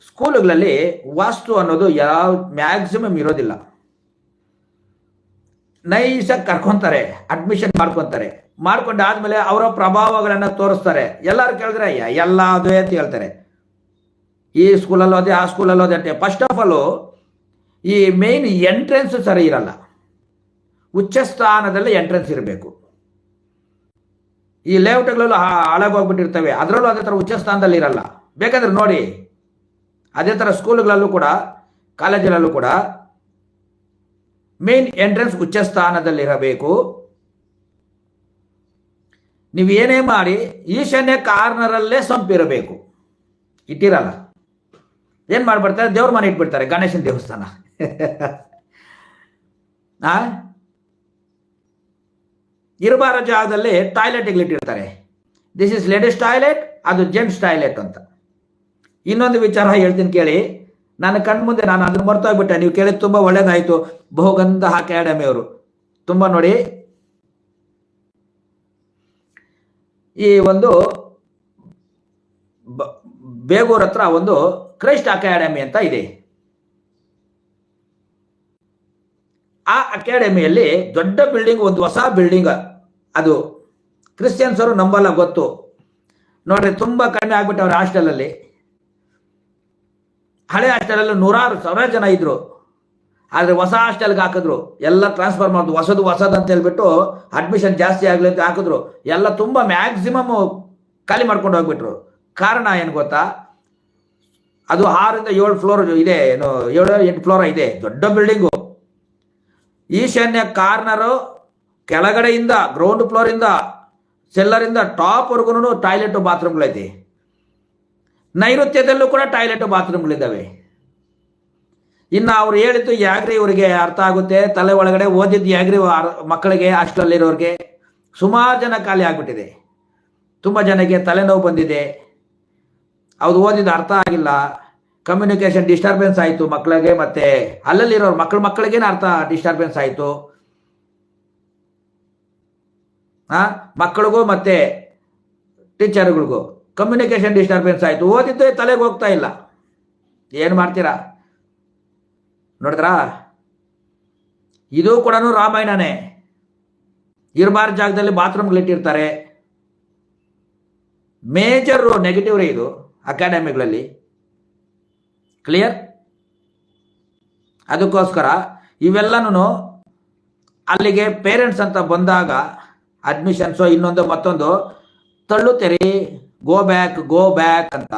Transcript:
ಸ್ಕೂಲುಗಳಲ್ಲಿ ವಾಸ್ತು ಅನ್ನೋದು ಯಾವ ಮ್ಯಾಕ್ಸಿಮಮ್ ಇರೋದಿಲ್ಲ. ನೈಸಾಗಿ ಕರ್ಕೊಂತಾರೆ, ಅಡ್ಮಿಷನ್ ಮಾಡ್ಕೊಂಡಾದ್ಮೇಲೆ ಅವರ ಪ್ರಭಾವಗಳನ್ನ ತೋರಿಸ್ತಾರೆ. ಎಲ್ಲರೂ ಕೇಳಿದ್ರೆ ಎಲ್ಲ ಅದೇ ಅಂತ ಹೇಳ್ತಾರೆ. ಈ ಸ್ಕೂಲಲ್ಲಿ ಅದೇ, ಆ ಸ್ಕೂಲಲ್ಲಿ ಅದೇ ಅಂತ. ಫಸ್ಟ್ ಆಫ್ ಆಲ್ ಈ ಮೇನ್ ಎಂಟ್ರೆನ್ಸ್ ಸರಿ ಇರಲ್ಲ. ಉಚ್ಚ ಸ್ಥಾನದಲ್ಲಿ ಎಂಟ್ರೆನ್ಸ್ ಇರಬೇಕು. ಈ ಲೇಔಟ್ಗಳಲ್ಲೂ ಹಾಳಾಗೋಗ್ಬಿಟ್ಟಿರ್ತವೆ, ಅದರಲ್ಲೂ ಅದೇ ಥರ ಉಚ್ಚ ಸ್ಥಾನದಲ್ಲಿ ಇರಲ್ಲ. ಬೇಕಾದ್ರೆ ನೋಡಿ, ಅದೇ ಥರ ಸ್ಕೂಲ್ಗಳಲ್ಲೂ ಕೂಡ, ಕಾಲೇಜಲ್ಲೂ ಕೂಡ ಮೇನ್ ಎಂಟ್ರೆನ್ಸ್ ಉಚ್ಚ ಸ್ಥಾನದಲ್ಲಿರಬೇಕು. ನೀವು ಏನೇ ಮಾಡಿ ಈಶಾನ್ಯ ಕಾರ್ನರಲ್ಲೇ ಸಂಪಿರಬೇಕು, ಇಟ್ಟಿರಲ್ಲ. ಏನು ಮಾಡಿಬಿಡ್ತಾರೆ, ದೇವ್ರ ಮನೆ ಇಟ್ಬಿಡ್ತಾರೆ, ಗಣೇಶನ ದೇವಸ್ಥಾನ. ಇರಬಾರ ಜಾಗದಲ್ಲಿ ಟಾಯ್ಲೆಟ್ಗಳಿಟ್ಟಿರ್ತಾರೆ. ದಿಸ್ ಇಸ್ ಲೇಡೀಸ್ ಟಾಯ್ಲೆಟ್, ಅದು ಜೆಂಟ್ಸ್ ಟಾಯ್ಲೆಟ್ ಅಂತ. ಇನ್ನೊಂದು ವಿಚಾರ ಹೇಳ್ತೀನಿ ಕೇಳಿ. ನನ್ನ ಕಣ್ಮುಂದೆ ನಾನು ಅದನ್ನು ಮರ್ತೋಗ್ಬಿಟ್ಟೆ. ನೀವು ಕೇಳಿದ್ದು ತುಂಬ ಒಳ್ಳೇದಾಯಿತು. ಬಹುಗಂಧ ಅಕಾಡೆಮಿ ಅವರು ತುಂಬ ನೋಡಿ, ಈ ಒಂದು ಬೇಗೂರ್ ಹತ್ರ ಒಂದು ಕ್ರೈಸ್ಟ್ ಅಕಾಡೆಮಿ ಅಂತ ಇದೆ. ಆ ಅಕಾಡೆಮಿಯಲ್ಲಿ ದೊಡ್ಡ ಬಿಲ್ಡಿಂಗ್, ಒಂದು ಹೊಸ ಬಿಲ್ಡಿಂಗ್. ಅದು ಕ್ರಿಶ್ಚಿಯನ್ಸ್ ಅವರು ನಂಬಲ್ಲ, ಗೊತ್ತು ನೋಡ್ರಿ. ತುಂಬ ಕಡಿಮೆ ಆಗ್ಬಿಟ್ಟವ್ರೆ ಹಾಸ್ಟೆಲಲ್ಲಿ. ಹಳೆ ಹಾಸ್ಟೆಲಲ್ಲಿ 100,000 ಜನ ಇದ್ರು. ಆದರೆ ಹೊಸ ಹಾಸ್ಟೆಲ್ಗೆ ಹಾಕಿದ್ರು, ಎಲ್ಲ ಟ್ರಾನ್ಸ್ಫರ್ ಮಾಡಿದ್ರು. ಹೊಸದು ಅಂತ ಹೇಳ್ಬಿಟ್ಟು ಅಡ್ಮಿಷನ್ ಜಾಸ್ತಿ ಆಗಲಿ ಅಂತ ಹಾಕಿದ್ರು. ಎಲ್ಲ ತುಂಬ ಮ್ಯಾಕ್ಸಿಮಮ್ ಖಾಲಿ ಮಾಡ್ಕೊಂಡು ಹೋಗ್ಬಿಟ್ರು. ಕಾರಣ ಏನು ಗೊತ್ತಾ, ಅದು 6 ಇಂದ 7 ಫ್ಲೋರ್ ಇದೆ, ಏನು 7-8 ಫ್ಲೋರ್ ಇದೆ, ದೊಡ್ಡ ಬಿಲ್ಡಿಂಗು. ಈಶಾನ್ಯ ಕಾರ್ನರು ಕೆಳಗಡೆಯಿಂದ, ಗ್ರೌಂಡ್ ಫ್ಲೋರಿಂದ, ಸೆಲ್ಲರಿಂದ ಟಾಪ್ವರೆಗೂ ಟಾಯ್ಲೆಟ್ ಬಾತ್ರೂಮ್ಗಳೈತಿ. ನೈಋತ್ಯದಲ್ಲೂ ಕೂಡ ಟಾಯ್ಲೆಟ್ ಬಾತ್ರೂಮ್ಗಳಿದ್ದಾವೆ. ಇನ್ನು ಅವ್ರು ಹೇಳಿದ್ದು ಯಾಗ್ರಿ ಇವರಿಗೆ ಅರ್ಥ ಆಗುತ್ತೆ, ತಲೆ ಒಳಗಡೆ ಓದಿದ್ದು ಯಾಗ್ರಿ ಮಕ್ಕಳಿಗೆ, ಹಾಸ್ಟೆಲಲ್ಲಿರೋರಿಗೆ. ಸುಮಾರು ಜನ ಖಾಲಿ ಆಗ್ಬಿಟ್ಟಿದೆ. ತುಂಬ ಜನಕ್ಕೆ ತಲೆನೋವು ಬಂದಿದೆ. ಅವ್ರು ಓದಿದ್ದು ಅರ್ಥ ಆಗಿಲ್ಲ, ಕಮ್ಯುನಿಕೇಶನ್ ಡಿಸ್ಟರ್ಬೆನ್ಸ್ ಆಯಿತು ಮಕ್ಕಳಿಗೆ, ಮತ್ತೆ ಅಲ್ಲಲ್ಲಿರೋರು ಮಕ್ಕಳಿಗೇನು ಅರ್ಥ ಡಿಸ್ಟರ್ಬೆನ್ಸ್ ಆಯಿತು. ಮಕ್ಕಳಿಗೂ ಮತ್ತೆ ಟೀಚರ್ಗಳಿಗೂ ಕಮ್ಯುನಿಕೇಶನ್ ಡಿಸ್ಟರ್ಬೆನ್ಸ್ ಆಯಿತು. ಓದಿದ್ದೇ ತಲೆಗೆ ಹೋಗ್ತಾ ಇಲ್ಲ. ಏನು ಮಾಡ್ತೀರಾ ನೋಡಿದ್ರಾ? ಇದು ಕೂಡ ರಾಮಾಯಣನೇ. ಇರಬಾರ ಜಾಗದಲ್ಲಿ ಬಾತ್ರೂಮ್ಗಳಿಟ್ಟಿರ್ತಾರೆ. ಮೇಜರ್ ನೆಗೆಟಿವ್ ರೇ ಇದು ಅಕಾಡೆಮಿಗಳಲ್ಲಿ. ಕ್ಲಿಯರ್? ಅದಕ್ಕೋಸ್ಕರ ಇವೆಲ್ಲನೂ ಅಲ್ಲಿಗೆ ಪೇರೆಂಟ್ಸ್ ಅಂತ ಬಂದಾಗ ಅಡ್ಮಿಷನ್ಸು ಇನ್ನೊಂದು ಮತ್ತೊಂದು ತಳ್ಳುತ್ತೀರಿ, ಗೋ ಬ್ಯಾಕ್ ಅಂತ.